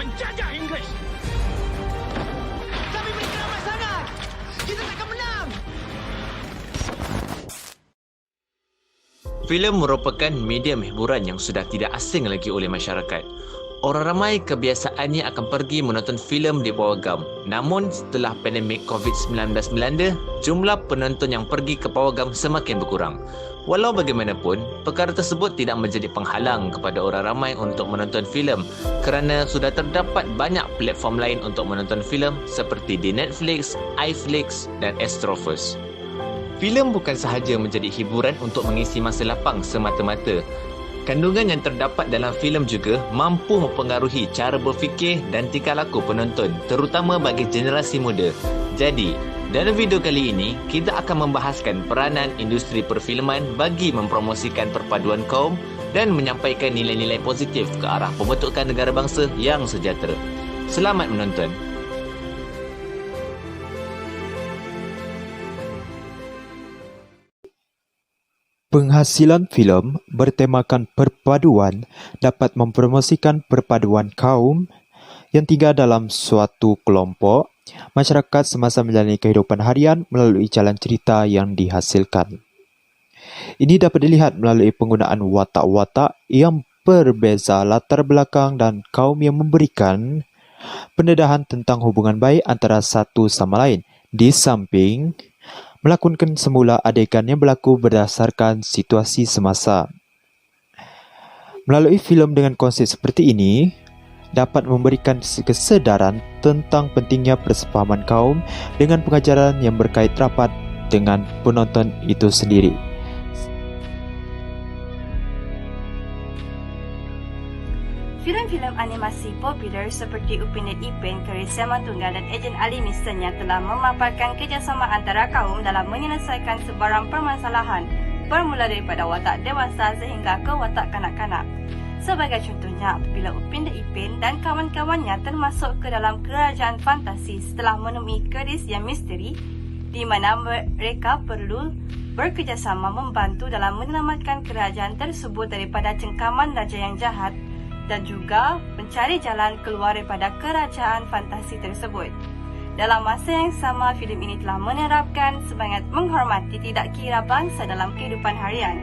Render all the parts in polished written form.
penjajah Inggeris. Tapi mereka ramai sangat. Kita takkan menang. Filem merupakan medium hiburan yang sudah tidak asing lagi oleh masyarakat. Orang ramai kebiasaannya akan pergi menonton filem di pawagam. Namun setelah pandemik COVID-19 melanda, jumlah penonton yang pergi ke pawagam semakin berkurang. Walau bagaimanapun, perkara tersebut tidak menjadi penghalang kepada orang ramai untuk menonton filem kerana sudah terdapat banyak platform lain untuk menonton filem seperti di Netflix, iFlix dan Astrofirst. Filem bukan sahaja menjadi hiburan untuk mengisi masa lapang semata-mata. Kandungan yang terdapat dalam filem juga mampu mempengaruhi cara berfikir dan tingkah laku penonton, terutama bagi generasi muda. Jadi, dalam video kali ini, kita akan membahaskan peranan industri perfilman bagi mempromosikan perpaduan kaum dan menyampaikan nilai-nilai positif ke arah pembentukan negara bangsa yang sejahtera. Selamat menonton! Penghasilan filem bertemakan perpaduan dapat mempromosikan perpaduan kaum yang tinggal dalam suatu kelompok masyarakat semasa menjalani kehidupan harian melalui jalan cerita yang dihasilkan. Ini dapat dilihat melalui penggunaan watak-watak yang berbeza latar belakang dan kaum yang memberikan pendedahan tentang hubungan baik antara satu sama lain, di samping melakonkan semula adegan yang berlaku berdasarkan situasi semasa. Melalui filem dengan konsep seperti ini, dapat memberikan kesedaran tentang pentingnya persefahaman kaum dengan pengajaran yang berkait rapat dengan penonton itu sendiri. Filem-filem animasi popular seperti Upin dan Ipin, Karya Tunggal dan Ejen Ali misalnya telah memaparkan kerjasama antara kaum dalam menyelesaikan sebarang permasalahan bermula daripada watak dewasa sehingga ke watak kanak-kanak. Sebagai contohnya, apabila Upin dan Ipin dan kawan-kawannya termasuk ke dalam kerajaan fantasi setelah menemui keris yang misteri di mana mereka perlu bekerjasama membantu dalam menyelamatkan kerajaan tersebut daripada cengkaman raja yang jahat dan juga mencari jalan keluar daripada kerajaan fantasi tersebut. Dalam masa yang sama, filem ini telah menerapkan semangat menghormati tidak kira bangsa dalam kehidupan harian.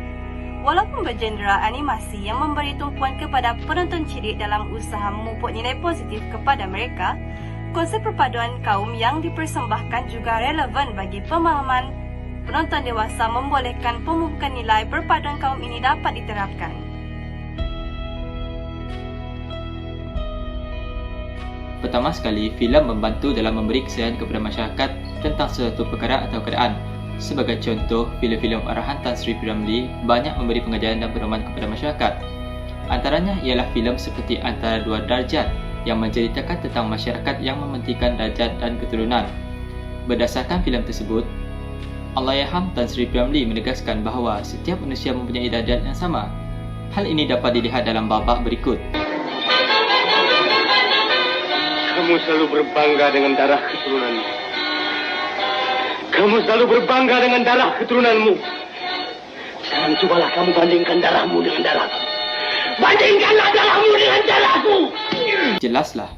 Walaupun bergenera animasi yang memberi tumpuan kepada penonton cilik dalam usaha memupuk nilai positif kepada mereka, konsep perpaduan kaum yang dipersembahkan juga relevan bagi pemahaman penonton dewasa membolehkan pemupukan nilai perpaduan kaum ini dapat diterapkan. Pertama sekali, filem membantu dalam memberi kesedaran kepada masyarakat tentang suatu perkara atau keadaan. Sebagai contoh, filem-filem arahan Tan Sri P. Ramlee banyak memberi pengajaran dan pedoman kepada masyarakat. Antaranya ialah filem seperti Antara Dua Darjat yang menceritakan tentang masyarakat yang mementingkan darjat dan keturunan. Berdasarkan filem tersebut, Allahyarham Tan Sri P. Ramlee menegaskan bahawa setiap manusia mempunyai darjat yang sama. Hal ini dapat dilihat dalam babak berikut. Kamu selalu berbangga dengan darah keturunanmu. Kamu selalu berbangga dengan darah keturunanmu. Sekarang cobalah kamu bandingkan darahmu dengan darahku. Bandingkanlah darahmu dengan darahku. Jelaslah,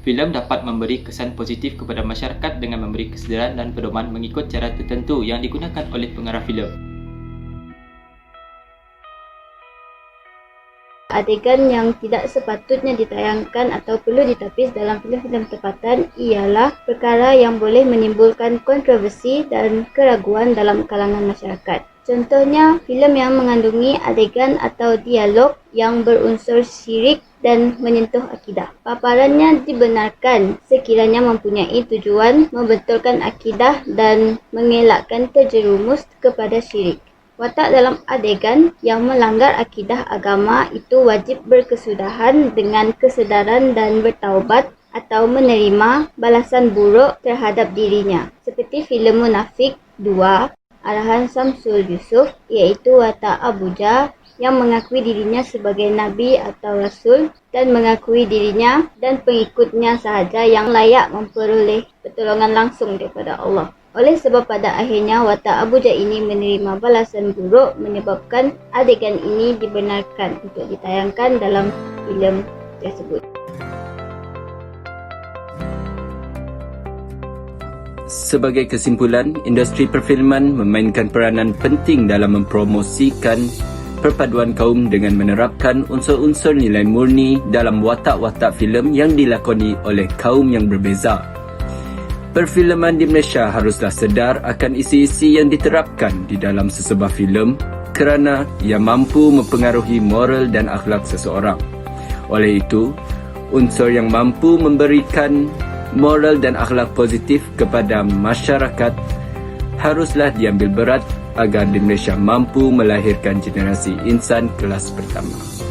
filem dapat memberi kesan positif kepada masyarakat dengan memberi kesedaran dan pedoman mengikut cara tertentu yang digunakan oleh pengarah filem. Adegan yang tidak sepatutnya ditayangkan atau perlu ditapis dalam filem-filem tempatan ialah perkara yang boleh menimbulkan kontroversi dan keraguan dalam kalangan masyarakat. Contohnya, filem yang mengandungi adegan atau dialog yang berunsur syirik dan menyentuh akidah. Paparannya dibenarkan sekiranya mempunyai tujuan membetulkan akidah dan mengelakkan terjerumus kepada syirik. Watak dalam adegan yang melanggar akidah agama itu wajib berkesudahan dengan kesedaran dan bertaubat atau menerima balasan buruk terhadap dirinya. Seperti filem Munafik 2, arahan Samsul Yusuf, iaitu watak Abu Jah yang mengakui dirinya sebagai Nabi atau Rasul dan mengakui dirinya dan pengikutnya sahaja yang layak memperoleh pertolongan langsung daripada Allah. Oleh sebab pada akhirnya watak Abu Jah ini menerima balasan buruk menyebabkan adegan ini dibenarkan untuk ditayangkan dalam filem tersebut. Sebagai kesimpulan, industri perfilman memainkan peranan penting dalam mempromosikan perpaduan kaum dengan menerapkan unsur-unsur nilai murni dalam watak-watak filem yang dilakoni oleh kaum yang berbeza. Perfilman di Malaysia haruslah sedar akan isi-isi yang diterapkan di dalam sesebuah filem kerana ia mampu mempengaruhi moral dan akhlak seseorang. Oleh itu, unsur yang mampu memberikan moral dan akhlak positif kepada masyarakat haruslah diambil berat agar di Malaysia mampu melahirkan generasi insan kelas pertama.